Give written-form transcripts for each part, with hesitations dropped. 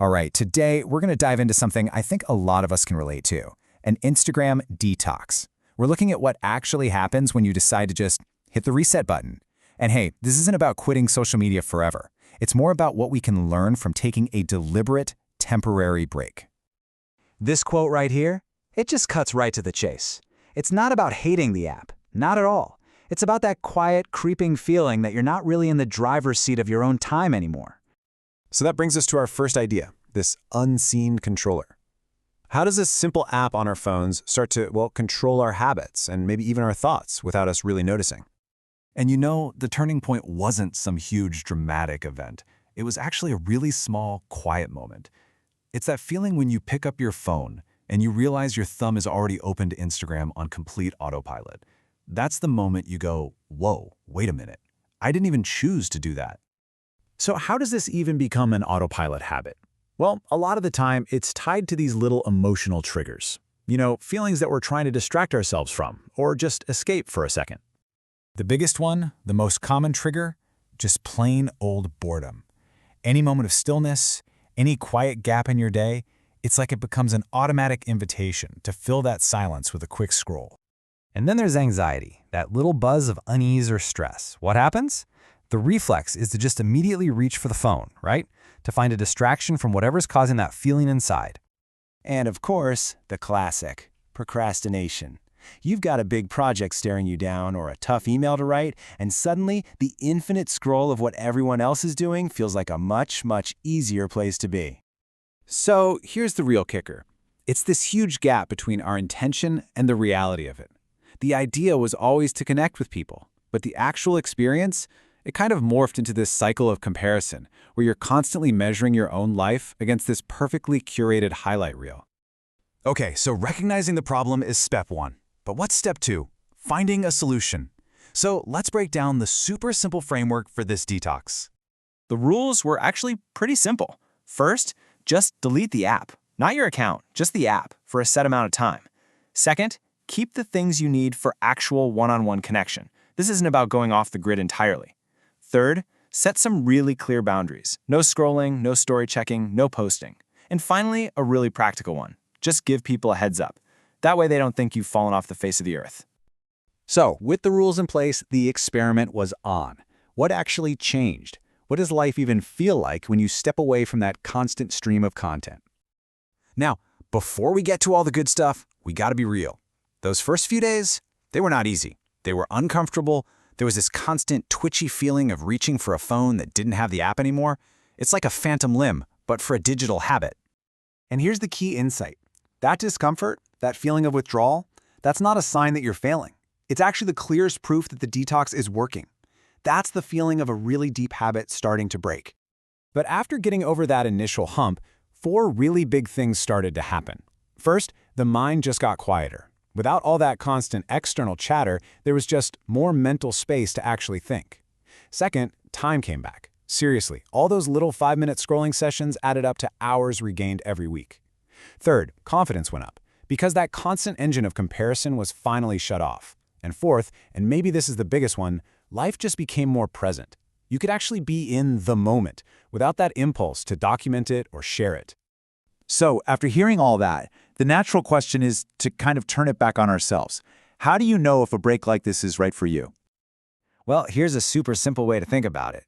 All right, today we're going to dive into something I think a lot of us can relate to, an Instagram detox. We're looking at what actually happens when you decide to just hit the reset button. And hey, this isn't about quitting social media forever. It's more about what we can learn from taking a deliberate, temporary break. This quote right here, it just cuts right to the chase. It's not about hating the app, not at all. It's about that quiet, creeping feeling that you're not really in the driver's seat of your own time anymore. So that brings us to our first idea, this unseen controller. How does this simple app on our phones start to, control our habits and maybe even our thoughts without us really noticing? And you know, the turning point wasn't some huge dramatic event. It was actually a really small, quiet moment. It's that feeling when you pick up your phone and you realize your thumb is already open to Instagram on complete autopilot. That's the moment you go, whoa, wait a minute. I didn't even choose to do that. So how does this even become an autopilot habit? Well, a lot of the time, it's tied to these little emotional triggers. You know, feelings that we're trying to distract ourselves from, or just escape for a second. The biggest one, the most common trigger, just plain old boredom. Any moment of stillness, any quiet gap in your day, it's like it becomes an automatic invitation to fill that silence with a quick scroll. And then there's anxiety, that little buzz of unease or stress. What happens? The reflex is to just immediately reach for the phone, right? To find a distraction from whatever's causing that feeling inside. And of course, the classic, procrastination. You've got a big project staring you down or a tough email to write, and suddenly the infinite scroll of what everyone else is doing feels like a much, much easier place to be. So here's the real kicker. It's this huge gap between our intention and the reality of it. The idea was always to connect with people, but the actual experience, it kind of morphed into this cycle of comparison where you're constantly measuring your own life against this perfectly curated highlight reel. Okay, so recognizing the problem is step one. But what's step two? Finding a solution. So let's break down the super simple framework for this detox. The rules were actually pretty simple. First, just delete the app. Not your account, just the app, for a set amount of time. Second, keep the things you need for actual one-on-one connection. This isn't about going off the grid entirely. Third, set some really clear boundaries. No scrolling, no story checking, no posting. And finally, a really practical one. Just give people a heads up. That way they don't think you've fallen off the face of the earth. So, with the rules in place, the experiment was on. What actually changed? What does life even feel like when you step away from that constant stream of content? Now, before we get to all the good stuff, we gotta be real. Those first few days, they were not easy. They were uncomfortable. There was this constant twitchy feeling of reaching for a phone that didn't have the app anymore. It's like a phantom limb, but for a digital habit. And here's the key insight. That discomfort, that feeling of withdrawal, that's not a sign that you're failing. It's actually the clearest proof that the detox is working. That's the feeling of a really deep habit starting to break. But after getting over that initial hump, 4 really big things started to happen. First, the mind just got quieter. Without all that constant external chatter, there was just more mental space to actually think. Second, time came back. Seriously, all those little 5-minute scrolling sessions added up to hours regained every week. Third, confidence went up, because that constant engine of comparison was finally shut off. And fourth, and maybe this is the biggest one, life just became more present. You could actually be in the moment, without that impulse to document it or share it. So, after hearing all that, the natural question is to kind of turn it back on ourselves. How do you know if a break like this is right for you? Well, here's a super simple way to think about it.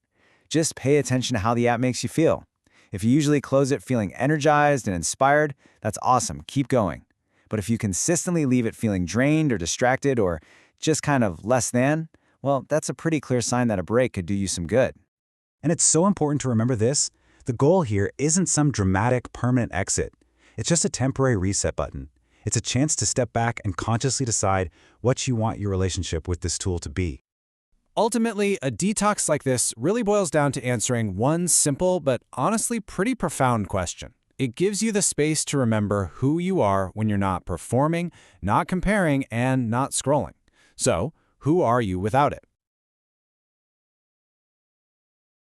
Just pay attention to how the app makes you feel. If you usually close it feeling energized and inspired, that's awesome, keep going. But if you consistently leave it feeling drained or distracted or just kind of less than, well, that's a pretty clear sign that a break could do you some good. And it's so important to remember this. The goal here isn't some dramatic, permanent exit. It's just a temporary reset button. It's a chance to step back and consciously decide what you want your relationship with this tool to be. Ultimately, a detox like this really boils down to answering one simple but honestly pretty profound question. It gives you the space to remember who you are when you're not performing, not comparing, and not scrolling. So, who are you without it?